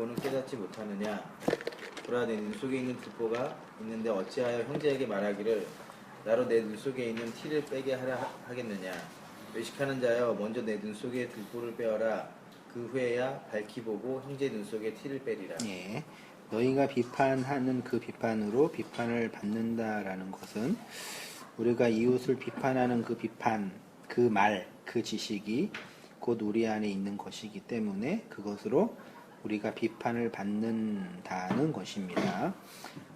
들보는 깨닫지 못하느냐? 보라, 내 눈 속에 있는 들보가 있는데 어찌하여 형제에게 말하기를 나로 내 눈 속에 있는 티를 빼게 하라 하겠느냐? 외식하는 자여, 먼저 내 눈 속에 들보를 빼어라. 그 후에야 밝히 보고 형제 눈 속에 티를 빼리라. 예. 너희가 비판하는 그 비판으로 비판을 받는다라는 것은 우리가 이웃을 비판하는 그 비판, 그 말, 그 지식이 곧 우리 안에 있는 것이기 때문에 그것으로 우리가 비판을 받는다는 것입니다.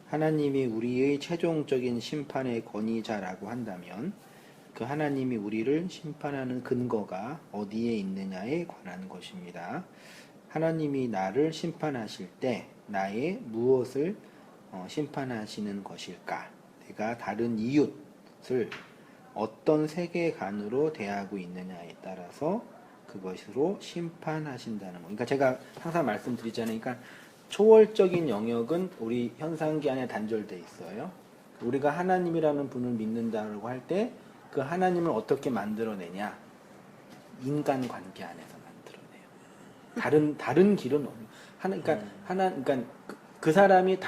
하나님이 우리의 최종적인 심판의 권위자라고 한다면 그 하나님이 우리를 심판하는 근거가 어디에 있느냐에 관한 것입니다. 하나님이 나를 심판하실 때 나의 무엇을 심판하시는 것일까? 내가 다른 이웃을 어떤 세계관으로 대하고 있느냐에 따라서 그것으로 심판하신다는 거. 그러니까 제가 항상 말씀드리잖아요. 그러니까 초월적인 영역은 우리 현상기 안에 단절돼 있어요. 우리가 하나님이라는 분을 믿는다고 할 때 그 하나님을 어떻게 만들어내냐? 인간관계 안에서 만들어내요. 다른 길은 없는. 그러니까 그 사람이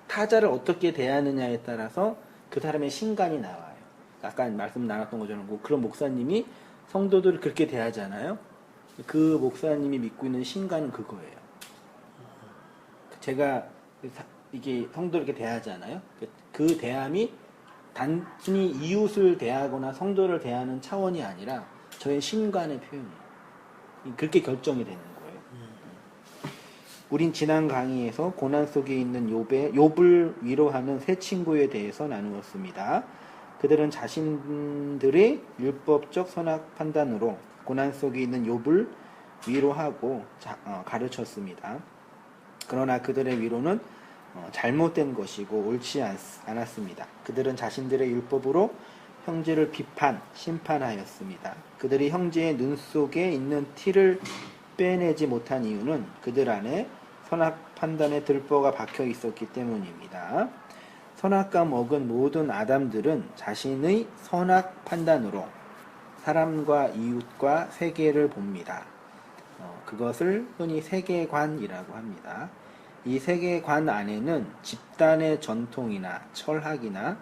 타자를 어떻게 대하느냐에 따라서 그 사람의 신간이 나와요. 아까 말씀 나눴던 것처럼 그런 목사님이 성도들을 그렇게 대하잖아요. 그 목사님이 믿고 있는 신간은 그거예요. 제가 이게 성도를 이렇게 대하잖아요. 그 대함이 단순히 이웃을 대하거나 성도를 대하는 차원이 아니라 저의 신간의 표현이에요. 그렇게 결정이 되는 거예요. 우린 지난 강의에서 고난 속에 있는 욥을 위로하는 세 친구에 대해서 나누었습니다. 그들은 자신들의 율법적 선악 판단으로 고난 속에 있는 욥을 위로하고 가르쳤습니다. 그러나 그들의 위로는 잘못된 것이고 옳지 않았습니다. 그들은 자신들의 율법으로 형제를 심판하였습니다. 그들이 형제의 눈 속에 있는 티를 빼내지 못한 이유는 그들 안에 선악 판단의 들보가 박혀 있었기 때문입니다. 선악과 먹은 모든 아담들은 자신의 선악 판단으로 사람과 이웃과 세계를 봅니다. 그것을 흔히 세계관이라고 합니다. 이 세계관 안에는 집단의 전통이나 철학이나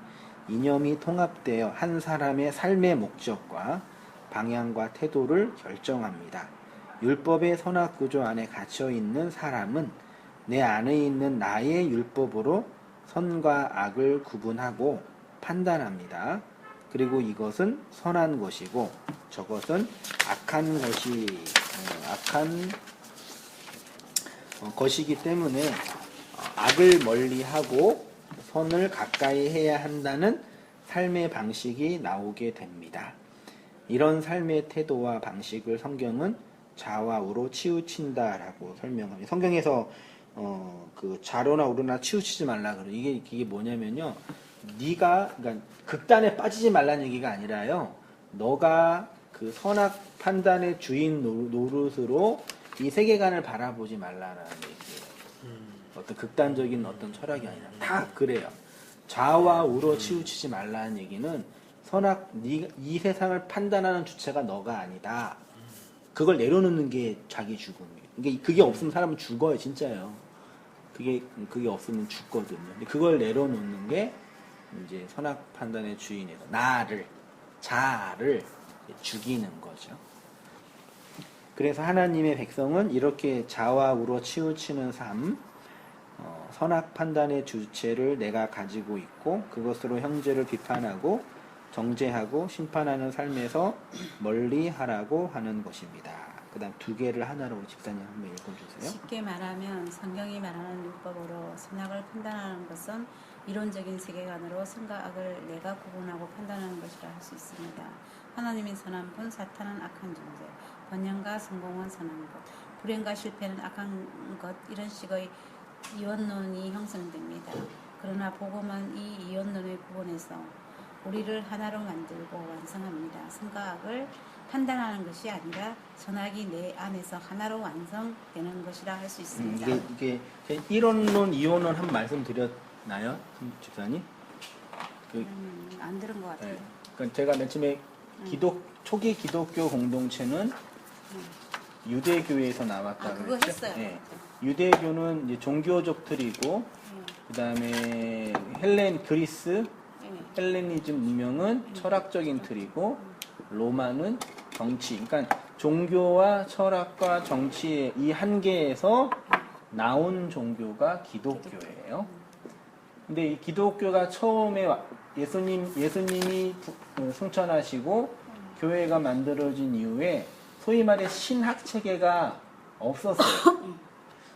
이념이 통합되어 한 사람의 삶의 목적과 방향과 태도를 결정합니다. 율법의 선악 구조 안에 갇혀 있는 사람은 내 안에 있는 나의 율법으로 선과 악을 구분하고 판단합니다. 그리고 이것은 선한 것이고 저것은 악한 것이기 때문에 악을 멀리하고 선을 가까이 해야 한다는 삶의 방식이 나오게 됩니다. 이런 삶의 태도와 방식을 성경은 좌와 우로 치우친다라고 설명합니다. 성경에서 그 좌로나 우로나 치우치지 말라 그래. 이게 뭐냐면요. 그러니까 극단에 빠지지 말라는 얘기가 아니라요. 너가 그 선악 판단의 주인 노릇으로 이 세계관을 바라보지 말라는 얘기예요. 어떤 극단적인 어떤 철학이 아니라 다 그래요. 좌와 우로 치우치지 말라는 얘기는 이 세상을 판단하는 주체가 너가 아니다. 그걸 내려놓는 게 자기 죽음이에요. 그게 없으면 사람은 죽어요, 진짜요. 그게 없으면 죽거든요. 근데 그걸 내려놓는 게 이제 선악 판단의 주인에서 자아를 죽이는 거죠. 그래서 하나님의 백성은 이렇게 좌와 우로 치우치는 삶, 선악 판단의 주체를 내가 가지고 있고 그것으로 형제를 비판하고 정죄하고 심판하는 삶에서 멀리하라고 하는 것입니다. 그 다음 두 개를 하나로 집사님 한번 읽어주세요. 쉽게 말하면 성경이 말하는 율법으로 선악을 판단하는 것은 이론적인 세계관으로 선과 악을 내가 구분하고 판단하는 것이라 할 수 있습니다. 하나님이 선한 분, 사탄은 악한 존재, 번영과 성공은 선한 것, 불행과 실패는 악한 것, 이런 식의 이원론이 형성됩니다. 그러나 복음은 이 이원론을 구분해서 우리를 하나로 만들고 완성합니다. 선과 악을 판단하는 것이 아니라 선악이 내 안에서 하나로 완성되는 것이라 할 수 있습니다. 이게 1원론, 2원론 한 말씀 드렸나요? 집사님? 안 들은 것 같아요. 네. 그러니까 제가 맨 처음에 초기 기독교 공동체는 유대교에서 나왔다고 그거 했죠? 했어요. 네. 유대교는 이제 종교적 틀이고, 그 다음에 그리스, 헬레니즘 문명은 철학적인 틀이고, 로마는 정치. 그러니까 종교와 철학과 정치의 이 한계에서 나온 종교가 기독교예요. 근데 이 기독교가 처음에 예수님이 승천하시고 교회가 만들어진 이후에 소위 말해 신학 체계가 없었어요.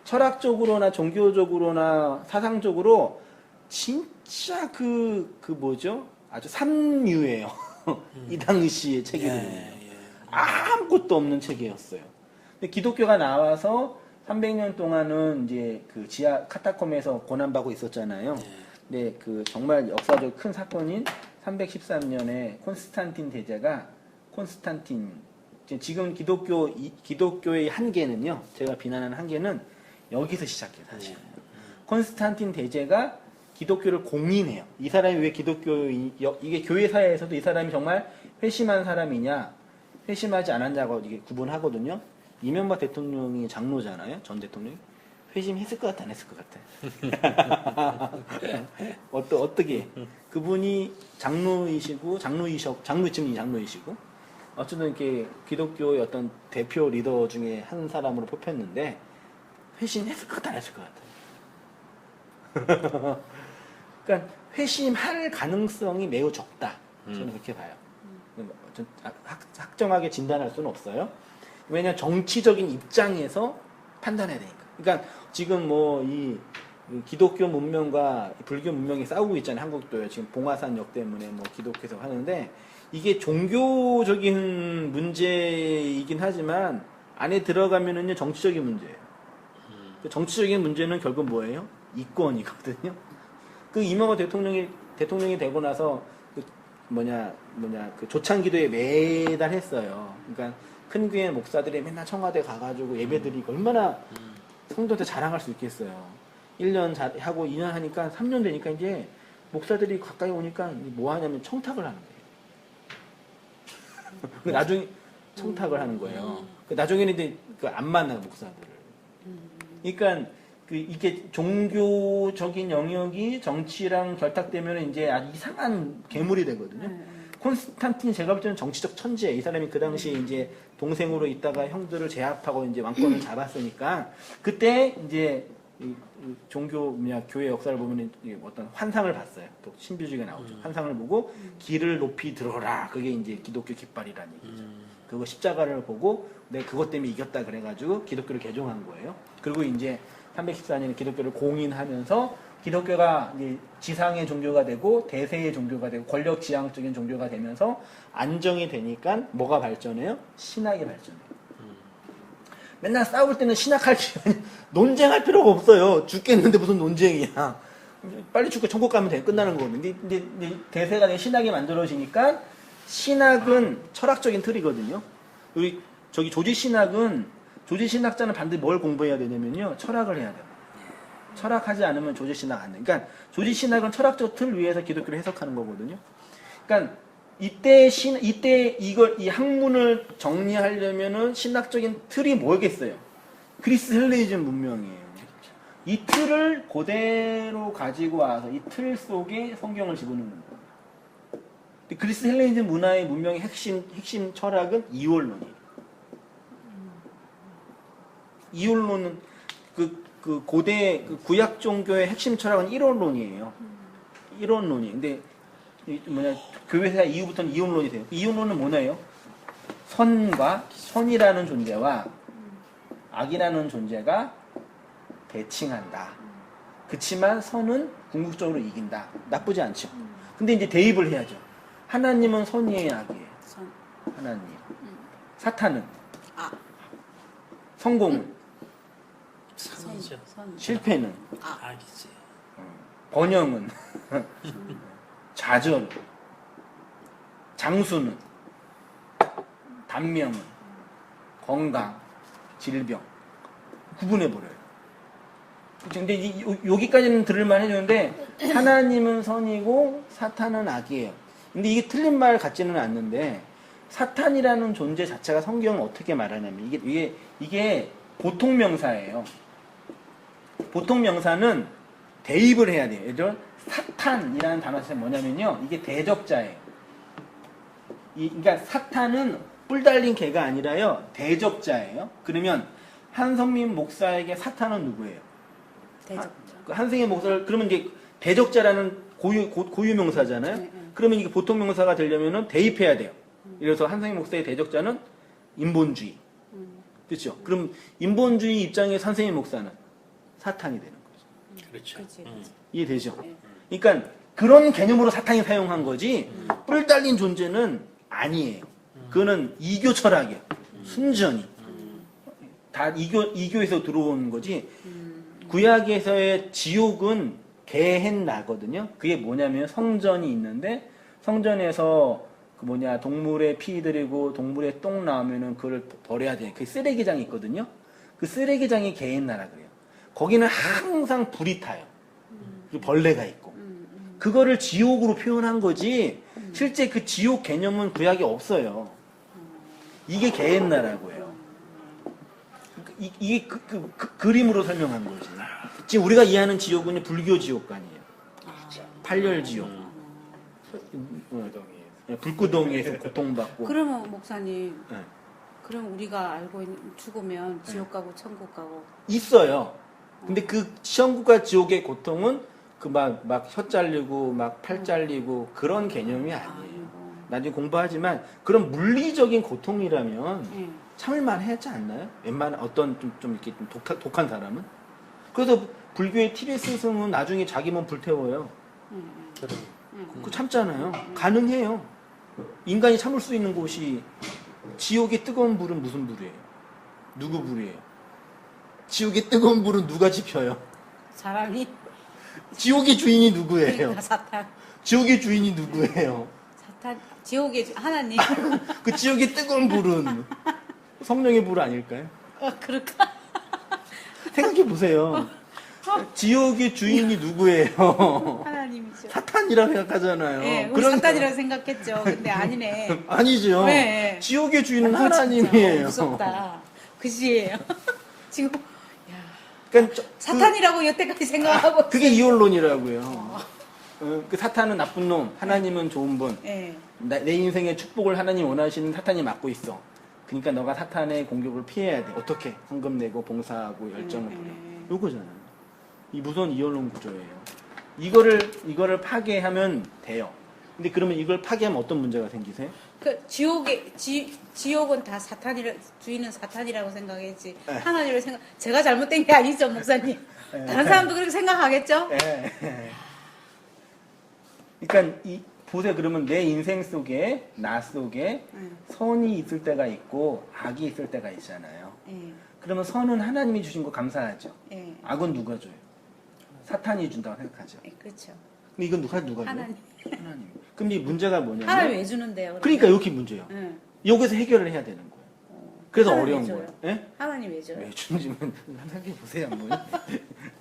철학적으로나 종교적으로나 사상적으로 진짜 아주 삼류예요. 이 당시의 체계들은 아무것도 없는 체계였어요. 근데 기독교가 나와서 300년 동안은 이제 그 지하 카타콤에서 고난받고 있었잖아요. 근데 그 정말 역사적 큰 사건인 313년에 콘스탄틴 대제가 지금 기독교의 한계는요. 제가 비난하는 한계는 여기서 시작해요, 사실. 콘스탄틴 대제가 기독교를 공인해요. 이 사람이 왜 이게 교회 사회에서도 이 사람이 정말 회심한 사람이냐, 회심하지 않았냐고 이게 구분하거든요. 이명박 대통령이 장로잖아요, 전 대통령이. 회심했을 것 같아, 안 했을 것 같아? 어떻게? 그분이 장로이시고, 어쨌든 이렇게 기독교의 어떤 대표 리더 중에 한 사람으로 뽑혔는데, 회심했을 것 같아, 안 했을 것 같아? 그러니까 회심할 가능성이 매우 적다. 저는 그렇게 봐요. 확정하게 진단할 수는 없어요. 왜냐하면 정치적인 입장에서 판단해야 되니까. 그러니까 지금 이 기독교 문명과 불교 문명이 싸우고 있잖아요. 한국도요. 지금 봉화산역 때문에 기독교에서 하는데 이게 종교적인 문제이긴 하지만 안에 들어가면은요 정치적인 문제예요. 그 정치적인 문제는 결국 뭐예요? 이권이거든요. 그 이명박 대통령이 되고 나서 그 조창기도에 매달 했어요. 그러니까 큰 교회 목사들이 맨날 청와대 가가지고 예배드리고 얼마나 성도한테 자랑할 수 있겠어요. 1년 하고 2년 하니까 3년 되니까 이제 목사들이 가까이 오니까 뭐 하냐면 청탁을 하는 거예요. 나중에 청탁을 하는 거예요. 나중에는 이제 안 만나요, 목사들을. 그러니까 이게 종교적인 영역이 정치랑 결탁되면 이제 아주 이상한 괴물이 되거든요. 콘스탄틴이 제가 볼 때는 정치적 천재예요. 이 사람이 그 당시 이제 동생으로 있다가 형들을 제압하고 이제 왕권을 잡았으니까 그때 이제 이 종교 교회 역사를 보면 어떤 환상을 봤어요. 또 신비주의가 나오죠. 환상을 보고 길을 높이 들어라. 그게 이제 기독교 깃발이라는 얘기죠. 그거 십자가를 보고 내가 그것 때문에 이겼다 그래가지고 기독교를 개종한 거예요. 그리고 이제 314년에 기독교를 공인하면서 기독교가 이제 지상의 종교가 되고 대세의 종교가 되고 권력 지향적인 종교가 되면서 안정이 되니까 뭐가 발전해요? 신학이 발전해요. 맨날 싸울 때는 신학할 시간이 논쟁할 필요가 없어요. 죽겠는데 무슨 논쟁이야. 빨리 죽고 천국 가면 돼. 끝나는 거거든요. 근데 대세가 된 신학이 만들어지니까 신학은 철학적인 틀이거든요. 우리 조지신학자는 반드시 뭘 공부해야 되냐면요. 철학을 해야 돼요. 철학하지 않으면 조지신학 안 돼. 그러니까 조지신학은 철학적 틀 위에서 기독교를 해석하는 거거든요. 그러니까 이때 이 학문을 정리하려면은 신학적인 틀이 뭐겠어요? 그리스 헬레니즘 문명이에요. 이 틀을 그대로 가지고 와서 이 틀 속에 성경을 집어넣는 거예요. 그리스 헬레니즘 문화의 문명의 핵심 철학은 이원론이에요. 이원론은 그 고대 구약 종교의 핵심 철학은 이론론이에요. 이론론이. 근데 교회사 이후부터는 이론론이 돼요. 이론론은 뭐냐요? 선이라는 존재와 악이라는 존재가 대칭한다. 그치만 선은 궁극적으로 이긴다. 나쁘지 않죠. 근데 이제 대입을 해야죠. 하나님은 선이에요, 악이에요? 하나님. 사탄은? 성공은? 선이죠. 실패는? 악이지. 번영은? 좌절, 장수는? 단명은? 건강, 질병. 구분해버려요. 근데 여기까지는 들을만 해주는데 하나님은 선이고 사탄은 악이에요. 근데 이게 틀린 말 같지는 않는데 사탄이라는 존재 자체가 성경은 어떻게 말하냐면 이게 보통 명사예요. 보통 명사는 대입을 해야 돼요. 예를 들어 사탄이라는 단어 자체가 뭐냐면요. 이게 대적자예요. 그러니까 사탄은 뿔 달린 개가 아니라요. 대적자예요. 그러면 한성민 목사에게 사탄은 누구예요? 대적자. 한성민 목사를 그러면 이제 대적자라는 고유 명사잖아요. 네. 그러면 이게 보통 명사가 되려면은 대입해야 돼요. 그래서 한성민 목사의 대적자는 인본주의. 그렇죠? 그럼 인본주의 입장의 한성민 목사는 사탄이 되는 거죠. 그렇죠. 그치, 그치. 이해되죠? 네. 그러니까 그런 개념으로 사탄이 사용한 거지 뿔 달린 존재는 아니에요. 그거는 이교 철학이에요. 순전히. 다 이교에서 들어온 거지. 구약에서의 지옥은 게헨나거든요. 그게 뭐냐면 성전이 있는데 성전에서 동물의 피 들이고 동물의 똥 나오면은 그걸 버려야 돼. 그 쓰레기장이 있거든요. 그 쓰레기장이 게헨나라 그래요. 거기는 항상 불이 타요. 그리고 벌레가 있고. 그거를 지옥으로 표현한 거지. 실제 그 지옥 개념은 구약에 없어요. 이게 게헨나라고 해요. 이게 그림으로 설명한 거지. 지금 우리가 이해하는 지옥은 불교 지옥관이에요. 팔열 지옥. 불구덩이에서 고통받고. 그러면 목사님, 네. 그럼 우리가 알고 있는 죽으면 지옥 가고 천국 가고 있어요. 근데 그 천국과 지옥의 고통은 그 막 혀 잘리고 막 팔 잘리고 그런 개념이 아니에요. 아이고. 나중에 공부하지만 그런 물리적인 고통이라면 예. 참을만 하지 않나요? 웬만한 어떤 좀 이렇게 좀 독한 사람은? 그래서 불교의 티베트 스승은 나중에 자기 몸 불태워요. 그럼 그거 참잖아요. 가능해요. 인간이 참을 수 있는 곳이 지옥의 뜨거운 불은 무슨 불이에요? 누구 불이에요? 지옥의 뜨거운 불은 누가 지펴요? 사람이 지옥의 주인이 누구예요? 그러니까 사탄. 지옥의 주인이 누구예요? 사탄 지옥의 하나님. 그 지옥의 뜨거운 불은 성령의 불 아닐까요? 그럴까? 생각해 보세요. 지옥의 주인이 누구예요? 하나님이죠. 사탄이라 생각하잖아요. 예, 우리 그러니까- 사탄이라고 생각했죠. 근데 아니네. 아니죠. 네. 지옥의 주인은 아, 진짜. 하나님이에요. 무섭다. 그지예요. 지금 야, 그러니까 사탄이라고 여태까지 생각하고. 그게 이혼론이라고요. 그 사탄은 나쁜 놈, 하나님은 좋은 분. 예. 내 인생의 축복을 하나님 원하시는 사탄이 막고 있어. 그러니까 너가 사탄의 공격을 피해야 돼. 어떻게? 헌금 내고 봉사하고 열정을 부려. 요거잖아요. 이 무서운 이혼론 구조예요. 이거를 파괴하면 돼요. 근데 그러면 이걸 파괴하면 어떤 문제가 생기세요? 그 지옥은 다 주인은 사탄이라고 생각했지. 네. 하나님을 제가 잘못된 게 아니죠, 목사님. 다른 사람도 그렇게 생각하겠죠? 예. 그러니까 보세요. 그러면 내 인생 속에 나 속에 선이 있을 때가 있고 악이 있을 때가 있잖아요. 예. 그러면 선은 하나님이 주신 거 감사하죠. 예. 악은 누가 줘요? 사탄이 준다고 생각하죠. 예, 그렇죠. 근데 이건 누가 줘요? 하나님. 하나님. 그럼 이 문제가 뭐냐면 하나님 왜 주는데요? 그러면? 그러니까 여기 문제예요. 예. 여기서 해결을 해야 되는 거예요. 그래서 하나님 어려운 왜 줘요? 거예요. 예? 하나님 왜 줘요? 왜 주는지는 생각해 보세요. 한번.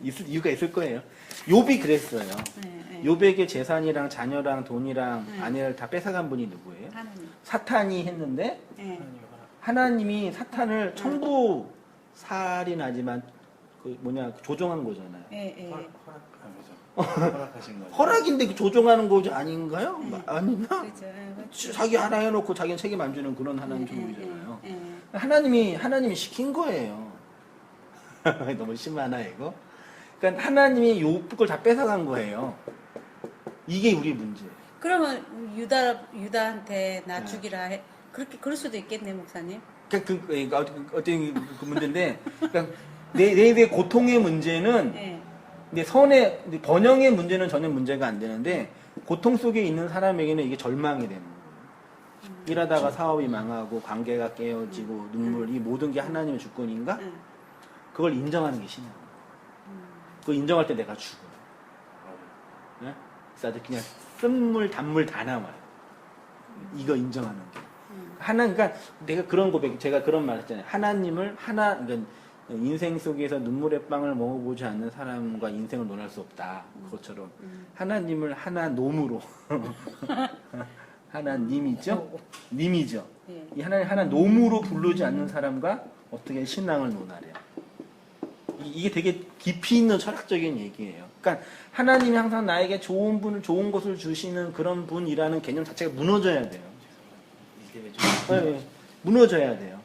이유가 있을 거예요. 욥이 그랬어요. 예, 예. 욥에게 재산이랑 자녀랑 돈이랑 아내를 다 뺏어간 분이 누구예요? 하나님. 사탄이 했는데 예. 하나님이 사탄을 천부 살인하지만 조종한 거잖아요. 예, 예. 허락하신 거죠. 허락인데 조종하는 거 아닌가요? 아닌가? 그렇죠. 예, 그렇죠. 자기 하나 해놓고 자기는 책임 안 주는 그런 하나님 종류잖아요. 예, 예. 하나님이 시킨 거예요. 너무 심하나 이거? 그러니까 하나님이 욥을 다 뺏어간 거예요. 이게 우리 문제예요. 그러면 유다한테 나 죽이라 해. 그럴 수도 있겠네, 목사님. 그러니까 어떤 그 문제인데, 그러니까 내 고통의 문제는 예. 근데 선의 번영의 문제는 전혀 문제가 안 되는데 고통 속에 있는 사람에게는 이게 절망이 되는 거예요. 일하다가 사업이 망하고 관계가 깨어지고 눈물 이 모든 게 하나님의 주권인가? 예. 그걸 인정하는 게 신앙. 그걸 인정할 때 내가 죽어요. 네? 그래서 아주 그냥 쓴물 단물 다 남아요. 이거 인정하는 게. 그러니까 내가 그런 고백, 제가 그런 말 했잖아요. 하나님을 그러니까 인생 속에서 눈물의 빵을 먹어보지 않는 사람과 인생을 논할 수 없다. 그것처럼 하나님을 하나 놈으로 하나님이죠? 님이죠. 예. 이 하나님 하나 놈으로 부르지 않는 사람과 어떻게 신앙을 논하래요. 이게 되게 깊이 있는 철학적인 얘기예요. 그러니까 하나님이 항상 나에게 좋은 분을 좋은 것을 주시는 그런 분이라는 개념 자체가 무너져야 돼요. 이 때문에 좀 네, 무너져야 돼요.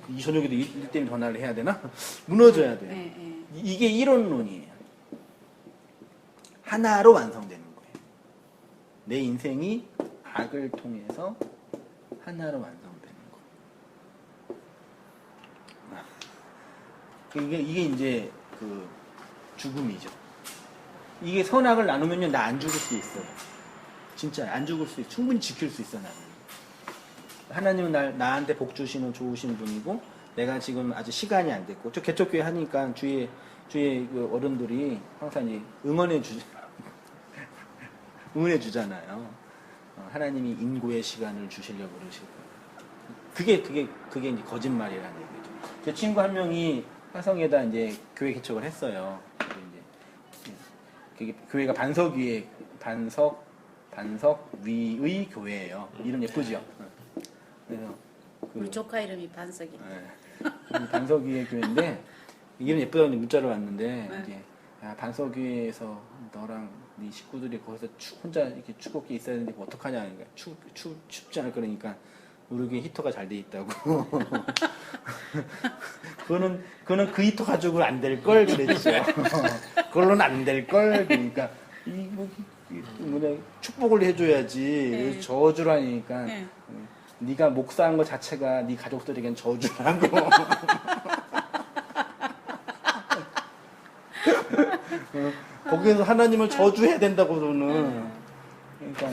이 저녁에도 일 때문에 전화를 해야 되나? 무너져야 돼요. 네, 네. 이게 이론론이에요. 하나로 완성되는 거예요. 내 인생이 악을 통해서 하나로 완성되는 거. 이게 이제 그 죽음이죠. 이게 선악을 나누면요, 나 안 죽을 수 있어요. 진짜 안 죽을 수 있어요. 충분히 지킬 수 있어, 나는. 하나님은 나한테 복 주시는 좋으신 분이고, 내가 지금 아직 시간이 안 됐고, 저 개척교회 하니까 주위에 그 어른들이 항상 이제 응원해 주잖아요. 하나님이 인고의 시간을 주시려고 그러시고. 그게 이제 거짓말이라는 얘기죠. 제 친구 한 명이 화성에다 이제 교회 개척을 했어요. 그게 교회가 반석 위의 교회예요. 이름 예쁘죠? 그래서 우리 조카 이름이 반석이. 반석 위의 교회인데 이름 예쁘다고 문자로 왔는데 네. 이제 반석 위에서 너랑 네 식구들이 거기서 혼자 이렇게 추겁게 있어야 되는데 뭐 어떡하냐 그러니까 춥지 않을 거니까 우리 교회 히터가 잘 돼 있다고. 그거는 그 히터 가지고 안 될 걸 그랬죠. 그걸로는 안 될 걸. 그러니까 뭐냐 축복을 해줘야지. 네. 저주라니까. 네. 네가 목사한 것 자체가 네 가족들에겐 저주라고. 거기에서 하나님을 저주해야 된다고 저는. 그러니까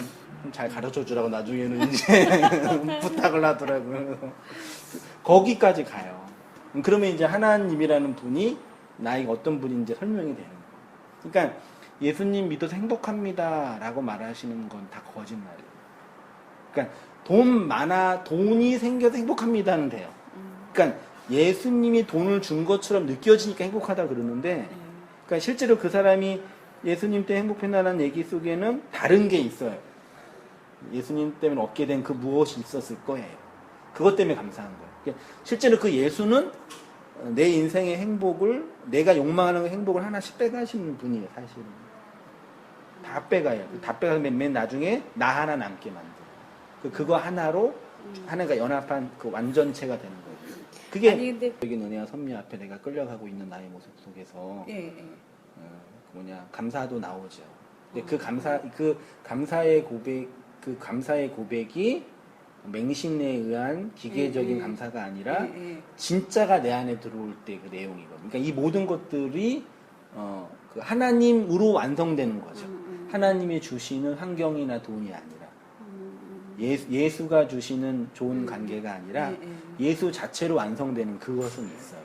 잘 가르쳐 주라고 나중에는 이제 부탁을 하더라고요. 거기까지 가요. 그러면 이제 하나님이라는 분이 나에게 어떤 분인지 설명이 되는 거예요. 그러니까 예수님 믿어서 행복합니다라고 말하시는 건 다 거짓말이에요. 그러니까 돈이 생겨서 행복합니다는 돼요. 그러니까 예수님이 돈을 준 것처럼 느껴지니까 행복하다 그러는데, 그러니까 실제로 그 사람이 예수님 때 행복했나라는 얘기 속에는 다른 게 있어요. 예수님 때문에 얻게 된 그 무엇이 있었을 거예요. 그것 때문에 감사한 거예요. 그러니까 실제로 그 예수는 내 인생의 행복을, 내가 욕망하는 행복을 하나씩 빼가시는 분이에요, 사실은. 다 빼가요. 다 빼가서 맨 나중에 나 하나 남게 만들어요. 그거 하나로 하나가 연합한 그 완전체가 되는 거예요. 그게 아니, 근데- 여기 은혜와 섭리 앞에 내가 끌려가고 있는 나의 모습 속에서 예, 감사도 나오죠. 근데 그 감사의 고백이 맹신에 의한 기계적인 감사가 아니라 진짜가 내 안에 들어올 때 그 내용이거든요. 그러니까 이 모든 것들이 그 하나님으로 완성되는 거죠. 하나님이 주시는 환경이나 돈이 아니라 예수가 주시는 좋은 관계가 아니라 예수 자체로 완성되는 그것은 있어요.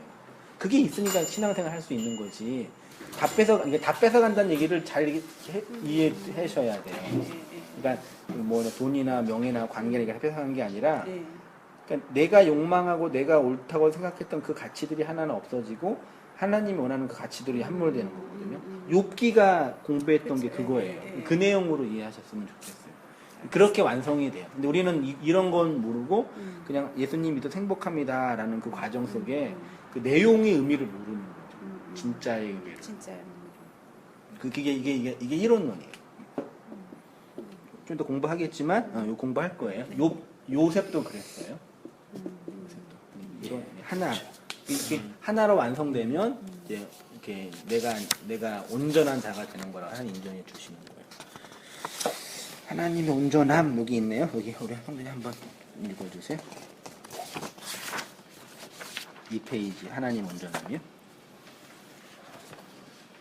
그게 있으니까 신앙생활 할 수 있는 거지. 다 뺏어간다는 얘기를 잘 이해하셔야 돼요. 그러니까 뭐 돈이나 명예나 관계나 뺏어간 게 아니라, 그러니까 내가 욕망하고 내가 옳다고 생각했던 그 가치들이 하나는 없어지고 하나님이 원하는 그 가치들이 함몰되는 거거든요. 욥기가 공부했던 게 그거예요. 그 내용으로 이해하셨으면 좋겠어요. 그렇게 완성이 돼요. 근데 우리는 이런 건 모르고 그냥 예수님 믿어 행복합니다라는 그 과정 속에 그 내용의 의미를 모르는 거죠. 진짜의 의미를. 진짜요. 이게 이론론이에요. 좀 더 공부하겠지만 요 공부할 거예요. 요셉도 그랬어요. 요셉도 이런 이게 하나로 완성되면 이제 이렇게 내가 온전한 자가 되는 거라 하나님 인정해 주시는 거예요. 하나님의 온전함 여기 있네요. 여기 우리 성도님 한번 읽어주세요. 2페이지 하나님 온전함이요.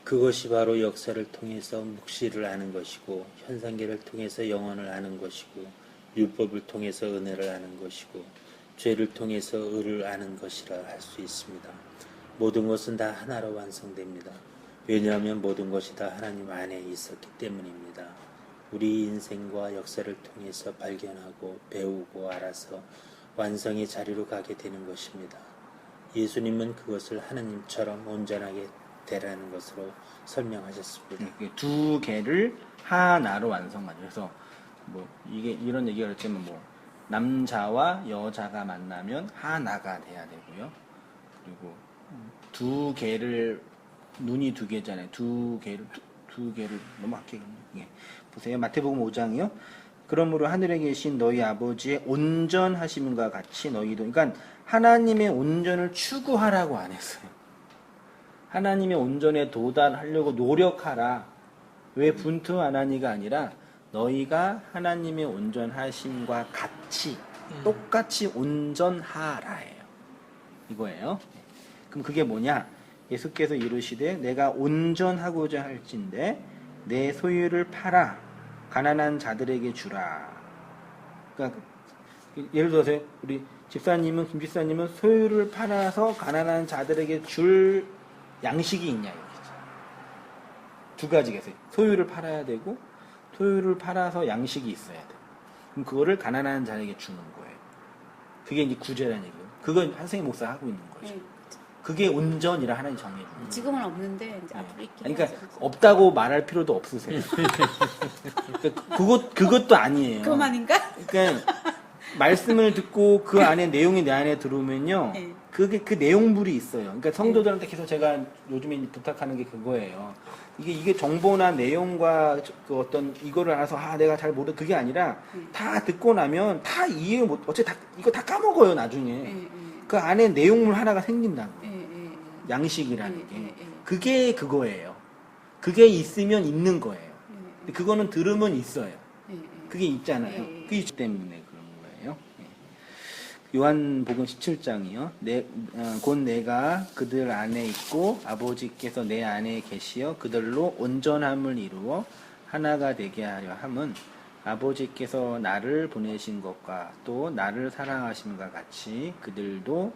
그것이 바로 역사를 통해서 묵시를 아는 것이고 현상계를 통해서 영혼을 아는 것이고 율법을 통해서 은혜를 아는 것이고 죄를 통해서 의를 아는 것이라 할 수 있습니다. 모든 것은 다 하나로 완성됩니다. 왜냐하면 모든 것이 다 하나님 안에 있었기 때문입니다. 우리 인생과 역사를 통해서 발견하고 배우고 알아서 완성의 자리로 가게 되는 것입니다. 예수님은 그것을 하나님처럼 온전하게 되라는 것으로 설명하셨습니다. 두 개를 하나로 완성하죠. 그래서 뭐 이게 이런 얘기가 그랬지만 뭐 남자와 여자가 만나면 하나가 돼야 되고요. 그리고 두 개를 눈이 두 개잖아요. 두 개를 너무 악하게 예. 보세요. 마태복음 5장이요. 그러므로 하늘에 계신 너희 아버지의 온전하심과 같이 너희도 그러니까 하나님의 온전을 추구하라고 안 했어요. 하나님의 온전에 도달하려고 노력하라. 왜 분투 안 하니가 아니라 너희가 하나님의 온전하심과 같이 똑같이 온전하라예요. 이거예요. 그럼 그게 뭐냐? 예수께서 이르시되 내가 온전하고자 할진대 내 소유를 팔아 가난한 자들에게 주라. 그러니까 예를 들어서 우리 집사님은 김 집사님은 소유를 팔아서 가난한 자들에게 줄 양식이 있냐 이거죠. 두 가지가 있어요. 소유를 팔아야 되고 소유를 팔아서 양식이 있어야 돼. 그럼 그거를 가난한 자에게 주는 거예요. 그게 이제 구제라는 얘기예요. 그건 한승희 목사 하고 있는 거죠. 네. 그게 온전이라 하나님 정해준 거예요. 지금은 없는데 이제 앞으로 있긴 그러니까 하죠. 없다고 말할 필요도 없으세요. 그것도 아니에요. 그만인가? 그러니까 말씀을 듣고 그 안에 내용이 내 안에 들어오면요. 네. 그게 그 내용물이 있어요. 그러니까 성도들한테 계속 제가 요즘에 부탁하는 게 그거예요. 이게 정보나 내용과 그 어떤 이거를 알아서 내가 잘 모르 그게 아니라 다 듣고 나면 다 이해 못 어째 다 이거 다 까먹어요 나중에. 그 안에 내용물 하나가 생긴다고. 양식이라는 게 그게 그거예요. 그게 있으면 있는 거예요. 근데 그거는 들으면 있어요. 그게 있잖아요. 그게 있기 때문에 그런 거예요. 요한복음 17장이요. 곧 내가 그들 안에 있고 아버지께서 내 안에 계시어 그들로 온전함을 이루어 하나가 되게 하려 함은 아버지께서 나를 보내신 것과 또 나를 사랑하심과 같이 그들도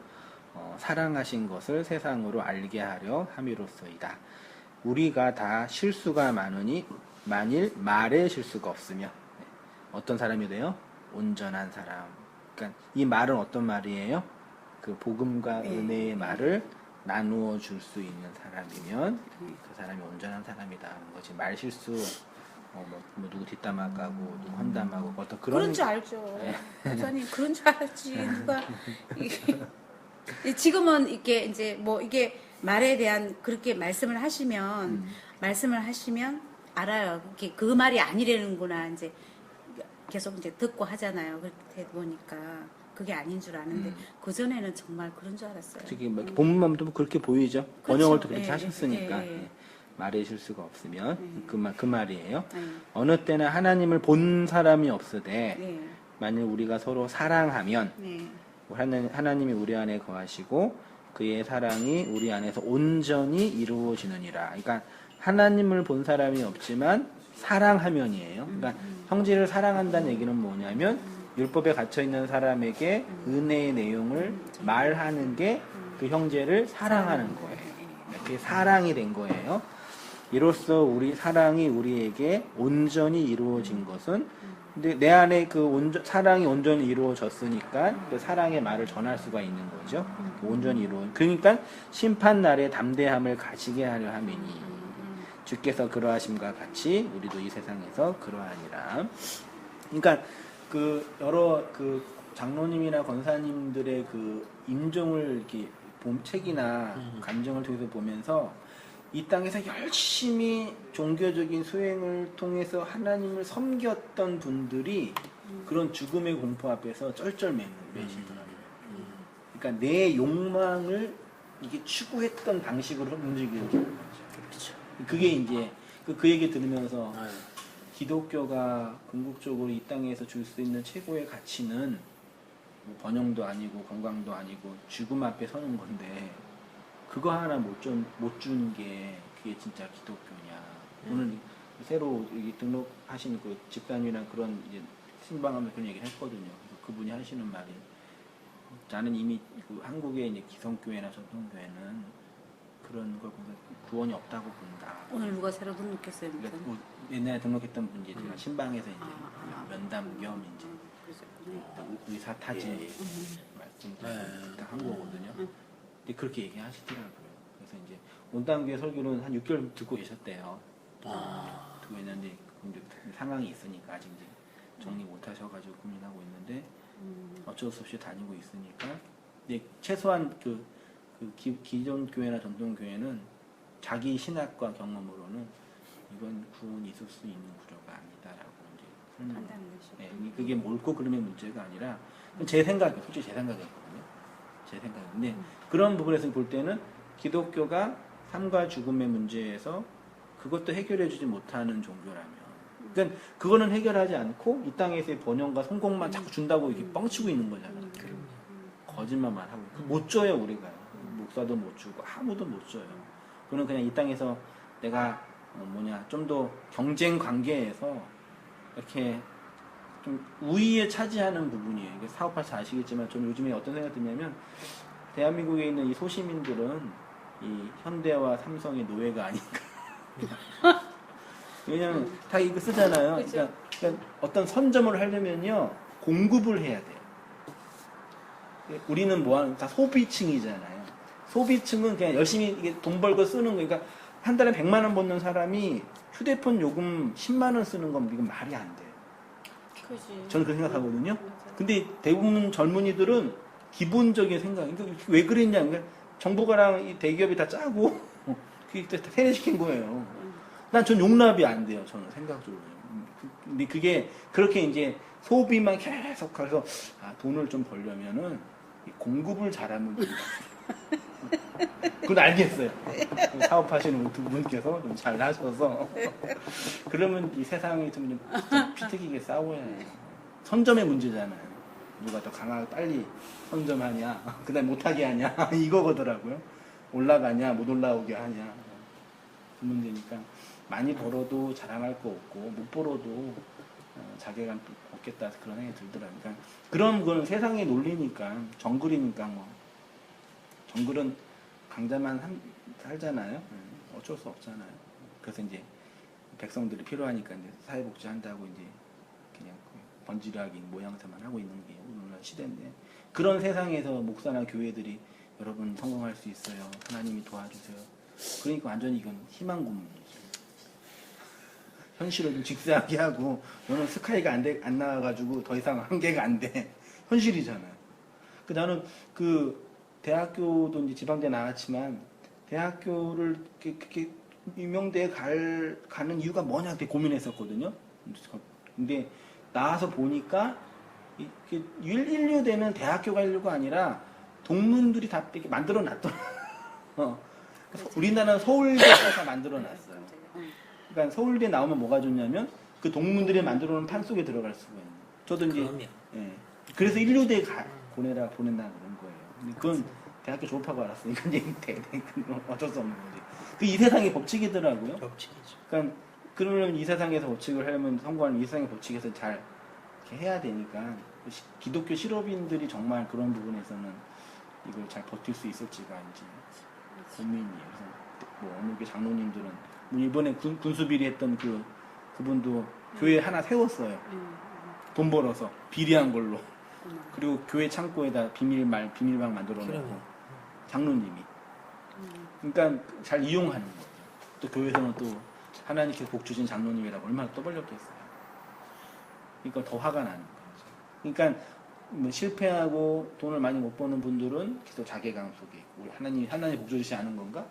사랑하신 것을 세상으로 알게 하려 함이로소이다. 우리가 다 실수가 많으니 만일 말에 실수가 없으면 어떤 사람이 돼요? 온전한 사람. 그러니까 이 말은 어떤 말이에요? 그 복음과 은혜의 말을 나누어 줄 수 있는 사람이면 그 사람이 온전한 사람이다 하는 거지. 말 실수 뭐 누구 뒷담화 까고 누구 험담하고 어떤 그런 줄 알죠. 목사님 그런 줄 알지. 누가 지금은 이게 이제 뭐 이게 말에 대한 그렇게 말씀을 하시면 알아요. 그 말이 아니라는구나 이제 계속 이제 듣고 하잖아요. 그렇게 보니까 그게 아닌 줄 아는데 그 전에는 정말 그런 줄 알았어요. 본문만 도 그렇게 보이죠. 그렇죠. 번역을 또 그렇게 예, 하셨으니까. 예. 말에 실수가 없으면 그 말이에요. 예. 어느 때나 하나님을 본 사람이 없으되 예. 만일 우리가 서로 사랑하면 네. 하나님이 우리 안에 거하시고 그의 사랑이 우리 안에서 온전히 이루어지느니라. 그러니까 하나님을 본 사람이 없지만 사랑하면이에요. 그러니까 형제를 사랑한다는 얘기는 뭐냐면 율법에 갇혀 있는 사람에게 은혜의 내용을 말하는 게 그 형제를 사랑하는 거예요. 그게 사랑이 된 거예요. 이로써 우리 사랑이 우리에게 온전히 이루어진 것은 근데 내 안에 그 사랑이 온전히 이루어졌으니까 그 사랑의 말을 전할 수가 있는 거죠. 온전히 그러니까 심판 날에 담대함을 가지게 하려 함이니 주께서 그러하심과 같이 우리도 이 세상에서 그러하니라. 그러니까 그 여러 그 장로님이나 권사님들의 그 임종을 이렇게 책이나 감정을 통해서 보면서 이 땅에서 열심히 종교적인 수행을 통해서 하나님을 섬겼던 분들이 그런 죽음의 공포 앞에서 쩔쩔매시더라고요. 그러니까 내 욕망을 이게 추구했던 방식으로 움직이는 거죠. 그게 이제 그 얘기 들으면서 기독교가 궁극적으로 이 땅에서 줄 수 있는 최고의 가치는 뭐 번영도 아니고 건강도 아니고 죽음 앞에 서는 건데 그거 하나 못 준 게 그게 진짜 기독교냐. 오늘 새로 등록하신 그 집단이나 그런 이제 신방하면서 그런 얘기를 했거든요. 그래서 그분이 하시는 말이 나는 이미 그 한국의 이제 기성교회나 전통교회는 그런 걸 보면 구원이 없다고 본다. 오늘 누가 새로 등록했어요? 그러니까 뭐 옛날에 등록했던 분이 제가 신방에서 이제 면담 겸 이제 의사 타진 말씀 한 거거든요. 근데 그렇게 얘기하시더라고요. 그래서 이제 온당교회 설교는 한 6개월 듣고 계셨대요. 듣고 있는데 상황이 있으니까 아직 이제 정리 못 하셔가지고 고민하고 있는데 어쩔 수 없이 다니고 있으니까 근데 최소한 그 그 기존 교회나 전통 교회는 자기 신학과 경험으로는 이건 구원이 있을 수 있는 구조가 아니다라고 이제 판단한 것이죠. 네, 그게 옳고 그름의 문제가 아니라 제 생각이에요. 솔직히 제 생각이거든요. 제 생각인데 그런 부분에서 볼 때는 기독교가 삶과 죽음의 문제에서 그것도 해결해주지 못하는 종교라면, 그러니까 그거는 해결하지 않고 이 땅에서의 번영과 성공만 자꾸 준다고 이렇게 뻥치고 있는 거잖아요. 거짓말만 하고 못 줘요 우리가. 목사도 못 주고 아무도 못 줘요. 그는 그냥 이 땅에서 내가 좀 더 경쟁 관계에서 이렇게 좀 우위에 차지하는 부분이에요. 이게 사업하셔서 아시겠지만 저는 요즘에 어떤 생각이 드냐면 대한민국에 있는 이 소시민들은 이 현대와 삼성의 노예가 아닌가. 왜냐면 다 이거 쓰잖아요. 그러니까 어떤 선점을 하려면요 공급을 해야 돼요. 우리는 뭐하는 다 소비층이잖아요. 소비층은 그냥 열심히 이게 돈 벌고 쓰는 거니까 한 달에 100만 원 버는 사람이 휴대폰 요금 10만 원 쓰는 건 이건 말이 안 돼요. 그지. 저는 그렇게 생각하거든요. 근데 대부분 젊은이들은 기본적인 생각, 그러니까 왜 그랬냐, 그러니까 정부가랑 이 대기업이 다 짜고 그게 다 세뇌시킨 거예요. 난 전 용납이 안 돼요. 저는 생각적으로. 근데 그게 그렇게 이제 소비만 계속 가서 돈을 좀 벌려면은 이 공급을 잘하면 된다. 그건 알겠어요. 사업하시는 두 분께서 좀 잘 하셔서 그러면 이 세상이 좀 피튀기게 싸워야 해요. 선점의 문제잖아요. 누가 더 강하게 빨리 선점하냐, 그다음 못하게 하냐 이거거더라고요. 올라가냐, 못 올라오게 하냐 그 문제니까 많이 벌어도 자랑할 거 없고 못 벌어도 자괴감 없겠다 그런 생각이 들더라고요. 그러니까 그런 건 세상의 논리니까 정글이니까 뭐 정글은 강자만 살잖아요. 어쩔 수 없잖아요. 그래서 이제 백성들이 필요하니까 이제 사회복지 한다고 이제 그냥 번지르하게 모양새만 하고 있는 게 오늘날 시대인데 그런 세상에서 목사나 교회들이 여러분 성공할 수 있어요. 하나님이 도와주세요. 그러니까 완전히 이건 희망 고문이죠. 현실을 좀 직사하게 하고 너는 스카이가 안 나와가지고 더 이상 한계가 안 돼. 현실이잖아요. 나는 그 대학교도 이제 지방대 나왔지만 대학교를 그렇게 유명대에 가는 이유가 뭐냐 되게 고민했었거든요. 근데 나와서 보니까 인류대는 대학교가 인류가 아니라 동문들이 다 이렇게 만들어 놨더라. 우리나라는 서울대에서 만들어 놨어요. 그러니까 서울대 나오면 뭐가 좋냐면 그 동문들이 만들어 놓은 판 속에 들어갈 수가 있는. 저도 이제 그래서 인류대 보낸다 그런 거예요. 근데 그건 대학교 졸업하고 알았으니까 이제 어쩔 수 없는 거지. 그 이 세상의 법칙이더라고요. 법칙이죠. 그러니까 그러면 이 세상에서 법칙을 하려면 성공하는 이 세상의 법칙에서 잘 이렇게 해야 되니까 기독교 실업인들이 정말 그런 부분에서는 이걸 잘 버틸 수 있을지가 이제 고민이에요. 그래서 뭐 어느 게 장로님들은 뭐 이번에 군수 비리했던 그분도 교회 하나 세웠어요. 돈 벌어서 비리한 걸로. 그리고 교회 창고에다 비밀방 만들어 놓고 장로님이. 그러니까 잘 이용하는 거죠. 또 교회에서는 또 하나님께서 복 주신 장로님이라고 얼마나 떠벌렸겠어요. 그러니까 더 화가 나는 거죠. 그러니까 뭐 실패하고 돈을 많이 못 버는 분들은 계속 자괴감 속에 있고 하나님 복 주시지 않은 건가?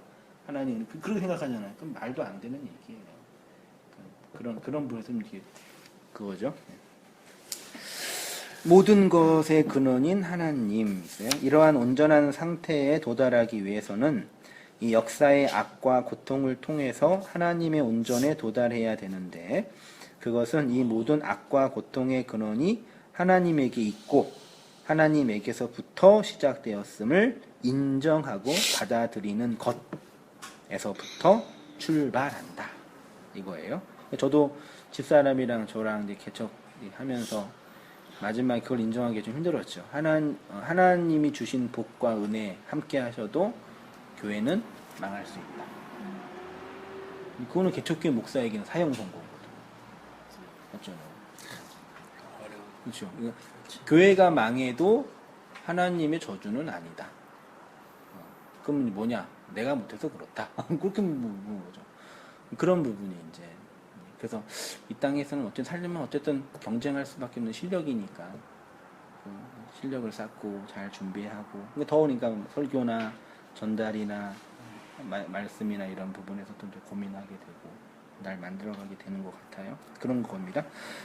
하나님 그렇게 생각하잖아요. 그럼 말도 안 되는 얘기예요. 그런 부분에서 이게 그거죠. 모든 것의 근원인 하나님이세요. 이러한 온전한 상태에 도달하기 위해서는 이 역사의 악과 고통을 통해서 하나님의 온전에 도달해야 되는데 그것은 이 모든 악과 고통의 근원이 하나님에게 있고 하나님에게서부터 시작되었음을 인정하고 받아들이는 것에서부터 출발한다. 이거예요. 저도 집사람이랑 저랑 이제 개척하면서 마지막에 그걸 인정하기 좀 힘들었죠. 하나님이 주신 복과 은혜 함께 하셔도 교회는 망할 수 있다. 그거는 개척교회 목사에게는 사형 선고거든요. 맞죠? 그렇죠. 교회가 망해도 하나님의 저주는 아니다. 그럼 뭐냐? 내가 못해서 그렇다. 그렇게 묻는 거죠. 그런 부분이 이제 그래서 이 땅에서는 어쨌든 살려면 어쨌든 경쟁할 수밖에 없는 실력이니까 실력을 쌓고 잘 준비하고 더우니까 설교나 전달이나 말씀이나 이런 부분에서 좀 고민하게 되고 날 만들어가게 되는 것 같아요. 그런 겁니다.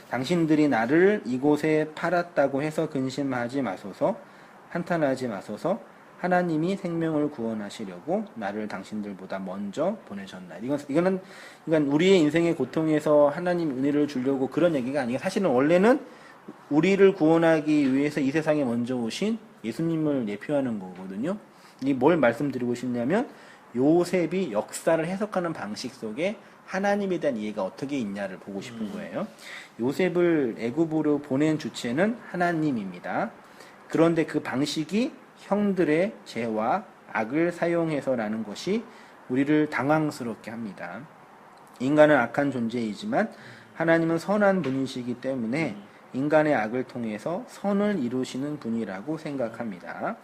당신들이 나를 이곳에 팔았다고 해서 근심하지 마소서, 한탄하지 마소서. 하나님이 생명을 구원하시려고 나를 당신들보다 먼저 보내셨나. 이거는 우리의 인생의 고통에서 하나님 은혜를 주려고 그런 얘기가 아니고 사실은 원래는 우리를 구원하기 위해서 이 세상에 먼저 오신 예수님을 예표하는 거거든요. 이 뭘 말씀드리고 싶냐면 요셉이 역사를 해석하는 방식 속에 하나님에 대한 이해가 어떻게 있냐를 보고 싶은 거예요. 요셉을 애굽으로 보낸 주체는 하나님입니다. 그런데 그 방식이 형들의 죄와 악을 사용해서라는 것이 우리를 당황스럽게 합니다. 인간은 악한 존재이지만 하나님은 선한 분이시기 때문에 인간의 악을 통해서 선을 이루시는 분이라고 생각합니다.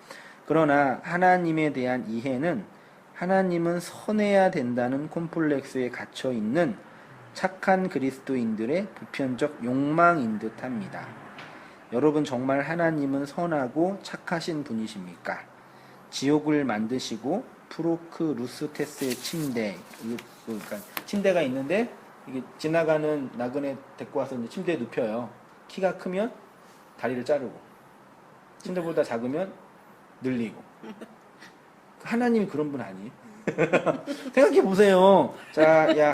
그러나 하나님에 대한 이해는 하나님은 선해야 된다는 콤플렉스에 갇혀 있는 착한 그리스도인들의 보편적 욕망인 듯 합니다. 여러분 정말 하나님은 선하고 착하신 분이십니까? 지옥을 만드시고 프로크루스테스의 침대, 그러니까 침대가 있는데 이게 지나가는 나그네 데리고 와서 이제 침대에 눕혀요. 키가 크면 다리를 자르고 침대보다 작으면 늘리고. 하나님이 그런 분 아니에요? 생각해 보세요. 자, 야,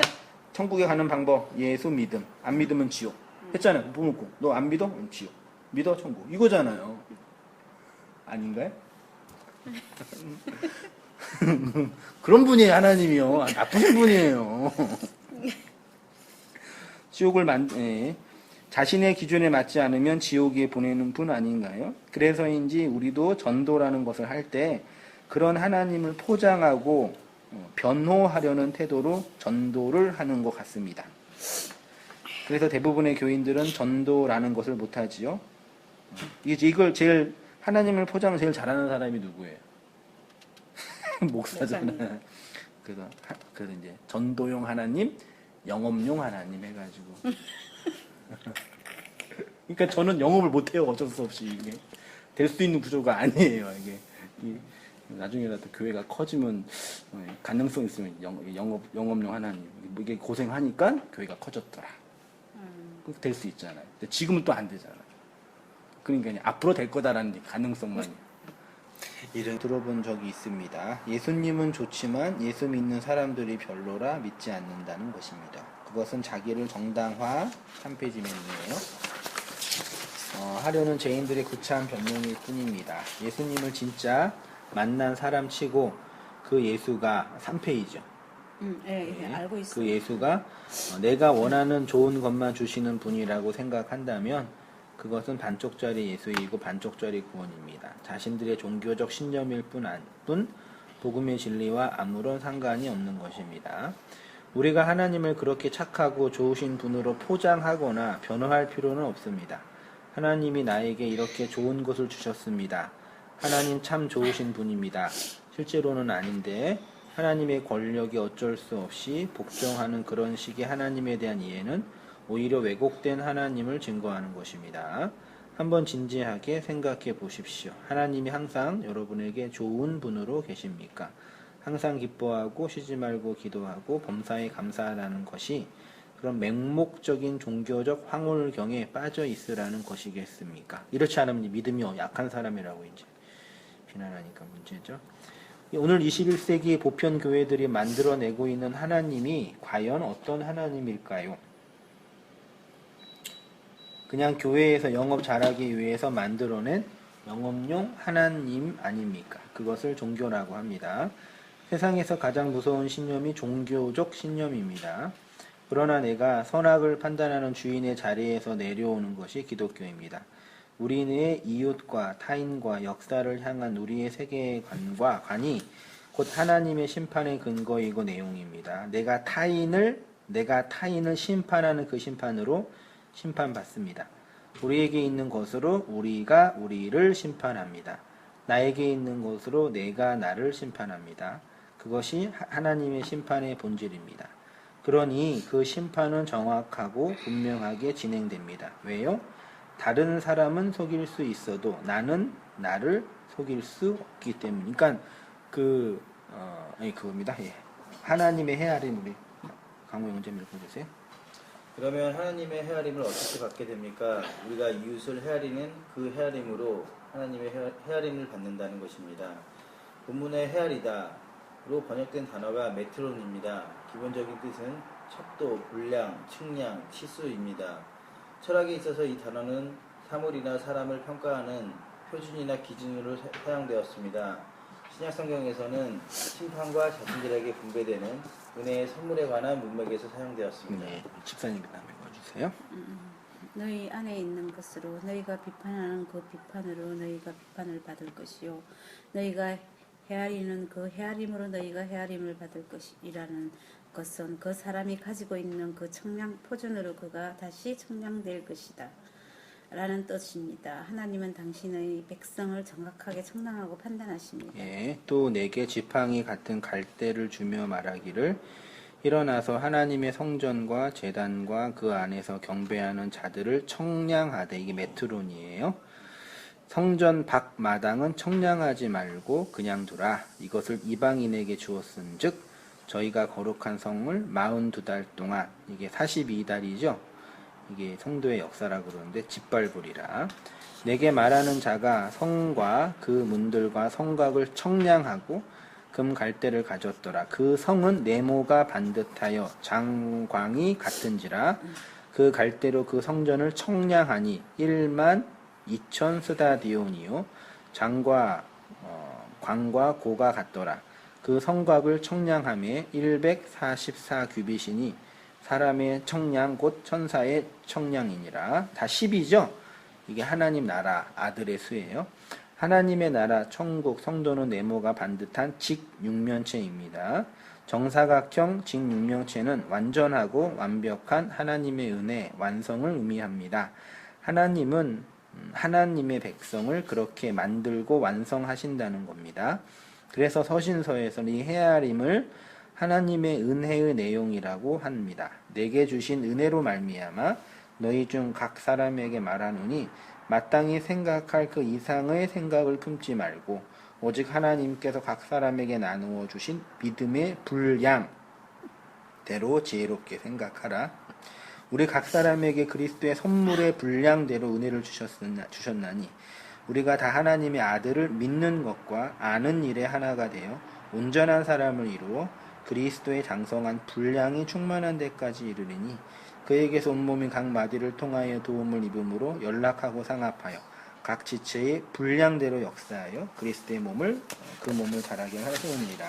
천국에 가는 방법 예수 믿음, 안 믿으면 지옥 했잖아요. 보놓고 너 안 믿어? 지옥. 믿어? 천국. 이거잖아요. 아닌가요? 그런 분이에요, 하나님이요. 나쁘신 분이에요. 자신의 기준에 맞지 않으면 지옥에 보내는 분 아닌가요? 그래서인지 우리도 전도라는 것을 할 때 그런 하나님을 포장하고 변호하려는 태도로 전도를 하는 것 같습니다. 그래서 대부분의 교인들은 전도라는 것을 못하지요. 이걸 제일 하나님을 포장 제일 잘하는 사람이 누구예요? 목사잖아요. 그래서 이제 전도용 하나님, 영업용 하나님 해가지고. 그러니까 저는 영업을 못해요. 어쩔 수 없이 이게 될 수 있는 구조가 아니에요. 이게 나중에라도 교회가 커지면 가능성 있으면 영업용 하나님 이게 고생하니까 교회가 커졌더라. 될 수 있잖아요. 근데 지금은 또 안 되잖아요. 그러니까 앞으로 될 거다라는 가능성만 이런 들어본 적이 있습니다. 예수님은 좋지만 예수 믿는 사람들이 별로라 믿지 않는다는 것입니다. 그것은 자기를 정당화 3페이지 맨이에요. 하려는 죄인들의 구차한 변명일 뿐입니다. 예수님을 진짜 만난 사람 치고 그 예수가 3페이지죠. 네, 알고 있어요. 그 예수가 내가 원하는 좋은 것만 주시는 분이라고 생각한다면 그것은 반쪽짜리 예수이고 반쪽짜리 구원입니다. 자신들의 종교적 신념일 뿐 복음의 진리와 아무런 상관이 없는 것입니다. 우리가 하나님을 그렇게 착하고 좋으신 분으로 포장하거나 변호할 필요는 없습니다. 하나님이 나에게 이렇게 좋은 것을 주셨습니다. 하나님 참 좋으신 분입니다. 실제로는 아닌데 하나님의 권력이 어쩔 수 없이 복종하는 그런 식의 하나님에 대한 이해는 오히려 왜곡된 하나님을 증거하는 것입니다. 한번 진지하게 생각해 보십시오. 하나님이 항상 여러분에게 좋은 분으로 계십니까? 항상 기뻐하고 쉬지 말고 기도하고 범사에 감사하라는 것이 그런 맹목적인 종교적 황홀경에 빠져 있으라는 것이겠습니까? 이렇지 않으면 믿음이 약한 사람이라고 이제 비난하니까 문제죠. 오늘 21세기 보편 교회들이 만들어내고 있는 하나님이 과연 어떤 하나님일까요? 그냥 교회에서 영업 잘하기 위해서 만들어낸 영업용 하나님 아닙니까? 그것을 종교라고 합니다. 세상에서 가장 무서운 신념이 종교적 신념입니다. 그러나 내가 선악을 판단하는 주인의 자리에서 내려오는 것이 기독교입니다. 우리의 이웃과 타인과 역사를 향한 우리의 세계관과 관이 곧 하나님의 심판의 근거이고 내용입니다. 내가 타인을 심판하는 그 심판으로 심판받습니다. 우리에게 있는 것으로 우리가 우리를 심판합니다. 나에게 있는 것으로 내가 나를 심판합니다. 그것이 하나님의 심판의 본질입니다. 그러니 그 심판은 정확하고 분명하게 진행됩니다. 왜요? 다른 사람은 속일 수 있어도 나는 나를 속일 수 없기 때문에. 그러니까 그겁니다. 예. 하나님의 헤아림 우리 강호 영재님 읽어주세요. 그러면 하나님의 헤아림을 어떻게 받게 됩니까? 우리가 이웃을 헤아리는 그 헤아림으로 하나님의 헤아림을 받는다는 것입니다. 본문의 헤아리다로 번역된 단어가 메트론입니다. 기본적인 뜻은 척도, 분량, 측량, 치수입니다. 철학에 있어서 이 단어는 사물이나 사람을 평가하는 표준이나 기준으로 사용되었습니다. 신약 성경에서는 심판과 자신들에게 분배되는 은혜의 선물에 관한 문맥에서 사용되었습니다. 네, 집사님 그다음 읽어주세요. 너희 안에 있는 것으로 너희가 비판하는 그 비판으로 너희가 비판을 받을 것이요 너희가 헤아리는 그 헤아림으로 너희가 헤아림을 받을 것이라는 것은 그 사람이 가지고 있는 그 청량 표준으로 그가 다시 청량될 것이다 라는 뜻입니다. 하나님은 당신의 백성을 정확하게 청량하고 판단하십니다. 예, 또 내게 지팡이 같은 갈대를 주며 말하기를 일어나서 하나님의 성전과 제단과 그 안에서 경배하는 자들을 청량하되, 이게 메트론이에요. 성전 밖 마당은 청량하지 말고 그냥 두라. 이것을 이방인에게 주었은즉 저희가 거룩한 성을 42달 동안, 이게 42달이죠. 이게 성도의 역사라고 그러는데 짓밟으리라. 내게 말하는 자가 성과 그 문들과 성곽을 청량하고 금 갈대를 가졌더라. 그 성은 네모가 반듯하여 장광이 같은지라. 그 갈대로 그 성전을 청량하니 1만 2천 스다디온이요 장과 광과 고가 같더라. 그 성곽을 청량함에 144 규빗이니 사람의 청량 곧 천사의 청량이니라. 다 10이죠. 이게 하나님 나라 아들의 수예요. 하나님의 나라 천국 성도는 네모가 반듯한 직육면체입니다. 정사각형 직육면체는 완전하고 완벽한 하나님의 은혜 완성을 의미합니다. 하나님은 하나님의 백성을 그렇게 만들고 완성하신다는 겁니다. 그래서 서신서에서는 이 헤아림을 하나님의 은혜의 내용이라고 합니다. 내게 주신 은혜로 말미암아 너희 중 각 사람에게 말하노니 마땅히 생각할 그 이상의 생각을 품지 말고 오직 하나님께서 각 사람에게 나누어 주신 믿음의 분량대로 지혜롭게 생각하라. 우리 각 사람에게 그리스도의 선물의 분량대로 은혜를 주셨나니 우리가 다 하나님의 아들을 믿는 것과 아는 일에 하나가 되어 온전한 사람을 이루어 그리스도의 장성한 분량이 충만한 데까지 이르리니 그에게서 온몸이 각 마디를 통하여 도움을 입음으로 연락하고 상합하여 각 지체의 분량대로 역사하여 그리스도의 몸을 그 몸을 자라게 하시옵니다.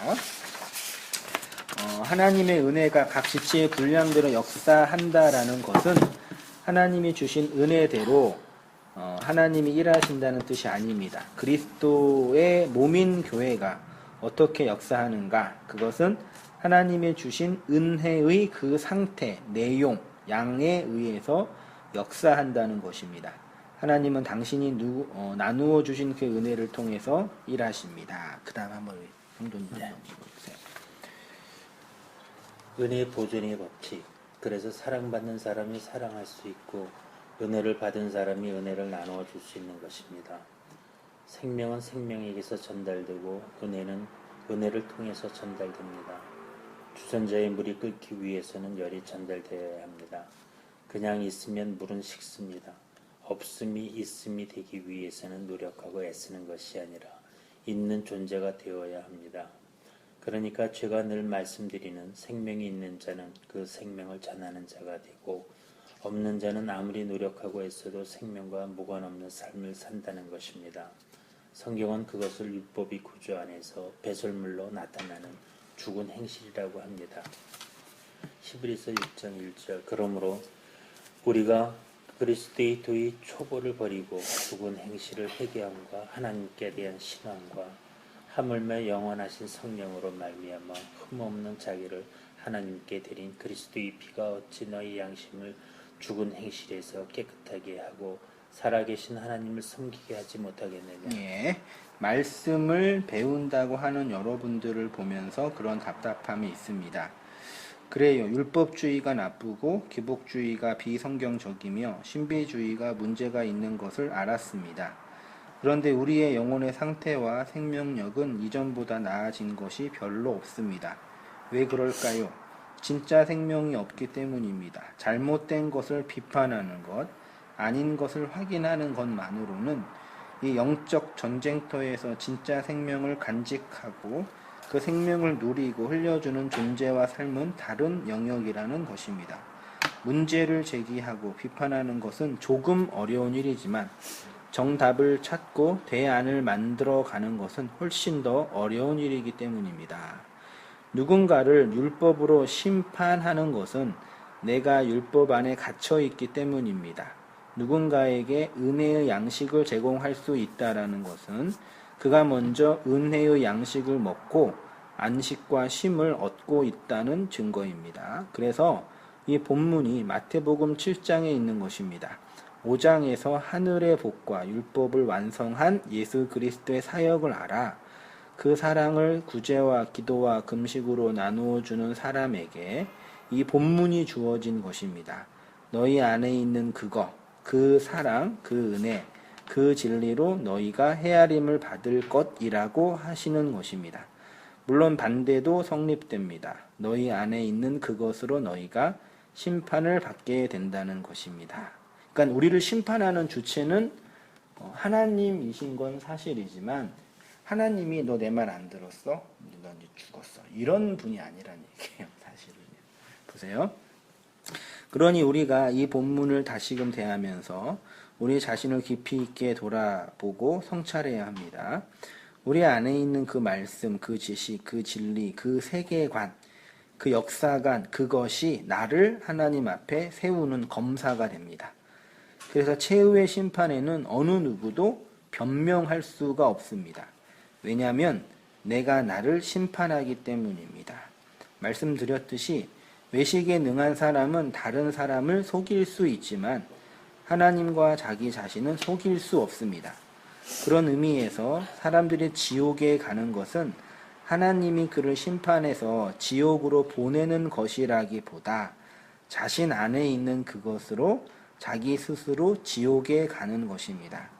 하나님의 은혜가 각 지체의 분량대로 역사한다라는 것은 하나님이 주신 은혜대로 하나님이 일하신다는 뜻이 아닙니다. 그리스도의 몸인 교회가 어떻게 역사하는가? 그것은 하나님이 주신 은혜의 그 상태, 내용, 양에 의해서 역사한다는 것입니다. 하나님은 당신이 나누어 주신 그 은혜를 통해서 일하십니다. 그 다음 한번 성도님 읽어주세요. 은혜 보존의 법칙. 그래서 사랑받는 사람이 사랑할 수 있고 은혜를 받은 사람이 은혜를 나누어 줄 수 있는 것입니다. 생명은 생명에게서 전달되고 은혜는 은혜를 통해서 전달됩니다. 주전자의 물이 끓기 위해서는 열이 전달되어야 합니다. 그냥 있으면 물은 식습니다. 없음이 있음이 되기 위해서는 노력하고 애쓰는 것이 아니라 있는 존재가 되어야 합니다. 그러니까 제가 늘 말씀드리는 생명이 있는 자는 그 생명을 전하는 자가 되고 없는 자는 아무리 노력하고 애써도 생명과 무관없는 삶을 산다는 것입니다. 성경은 그것을 율법의 구조 안에서 배설물로 나타나는 죽은 행실이라고 합니다. 히브리서 6장 1절. 그러므로 우리가 그리스도의 도의 초보를 버리고 죽은 행실을 회개함과 하나님께 대한 신앙과 하물며 영원하신 성령으로 말미암아 흠없는 자기를 하나님께 드린 그리스도의 피가 어찌 너희 양심을 죽은 행실에서 깨끗하게 하고 살아계신 하나님을 섬기게 하지 못하겠느냐. 예, 말씀을 배운다고 하는 여러분들을 보면서 그런 답답함이 있습니다. 그래요. 율법주의가 나쁘고 기복주의가 비성경적이며 신비주의가 문제가 있는 것을 알았습니다. 그런데 우리의 영혼의 상태와 생명력은 이전보다 나아진 것이 별로 없습니다. 왜 그럴까요? 진짜 생명이 없기 때문입니다. 잘못된 것을 비판하는 것, 아닌 것을 확인하는 것만으로는 이 영적 전쟁터에서 진짜 생명을 간직하고 그 생명을 누리고 흘려주는 존재와 삶은 다른 영역이라는 것입니다. 문제를 제기하고 비판하는 것은 조금 어려운 일이지만 정답을 찾고 대안을 만들어 가는 것은 훨씬 더 어려운 일이기 때문입니다. 누군가를 율법으로 심판하는 것은 내가 율법 안에 갇혀 있기 때문입니다. 누군가에게 은혜의 양식을 제공할 수 있다라는 것은 그가 먼저 은혜의 양식을 먹고 안식과 쉼을 얻고 있다는 증거입니다. 그래서 이 본문이 마태복음 7장에 있는 것입니다. 5장에서 하늘의 복과 율법을 완성한 예수 그리스도의 사역을 알아 그 사랑을 구제와 기도와 금식으로 나누어 주는 사람에게 이 본문이 주어진 것입니다. 너희 안에 있는 그거, 그 사랑, 그 은혜, 그 진리로 너희가 헤아림을 받을 것이라고 하시는 것입니다. 물론 반대도 성립됩니다. 너희 안에 있는 그것으로 너희가 심판을 받게 된다는 것입니다. 그러니까 우리를 심판하는 주체는 하나님이신 건 사실이지만 하나님이 너 내 말 안 들었어? 너 이제 죽었어. 이런 분이 아니란 얘기예요. 사실은. 보세요. 그러니 우리가 이 본문을 다시금 대하면서 우리 자신을 깊이 있게 돌아보고 성찰해야 합니다. 우리 안에 있는 그 말씀, 그 지식, 그 진리, 그 세계관, 그 역사관, 그것이 나를 하나님 앞에 세우는 검사가 됩니다. 그래서 최후의 심판에는 어느 누구도 변명할 수가 없습니다. 왜냐하면 내가 나를 심판하기 때문입니다. 말씀드렸듯이 외식에 능한 사람은 다른 사람을 속일 수 있지만 하나님과 자기 자신은 속일 수 없습니다. 그런 의미에서 사람들이 지옥에 가는 것은 하나님이 그를 심판해서 지옥으로 보내는 것이라기보다 자신 안에 있는 그것으로 자기 스스로 지옥에 가는 것입니다.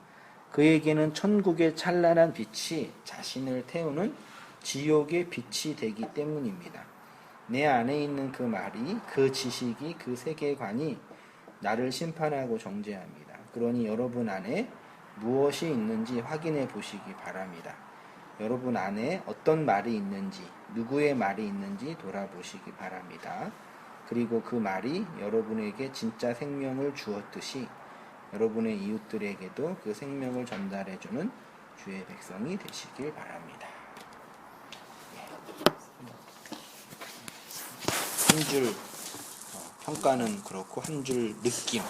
그에게는 천국의 찬란한 빛이 자신을 태우는 지옥의 빛이 되기 때문입니다. 내 안에 있는 그 말이, 그 지식이, 그 세계관이 나를 심판하고 정죄합니다. 그러니 여러분 안에 무엇이 있는지 확인해 보시기 바랍니다. 여러분 안에 어떤 말이 있는지, 누구의 말이 있는지 돌아보시기 바랍니다. 그리고 그 말이 여러분에게 진짜 생명을 주었듯이 여러분의 이웃들에게도 그 생명을 전달해주는 주의 백성이 되시길 바랍니다. 한 줄 평가는 그렇고 한 줄 느낌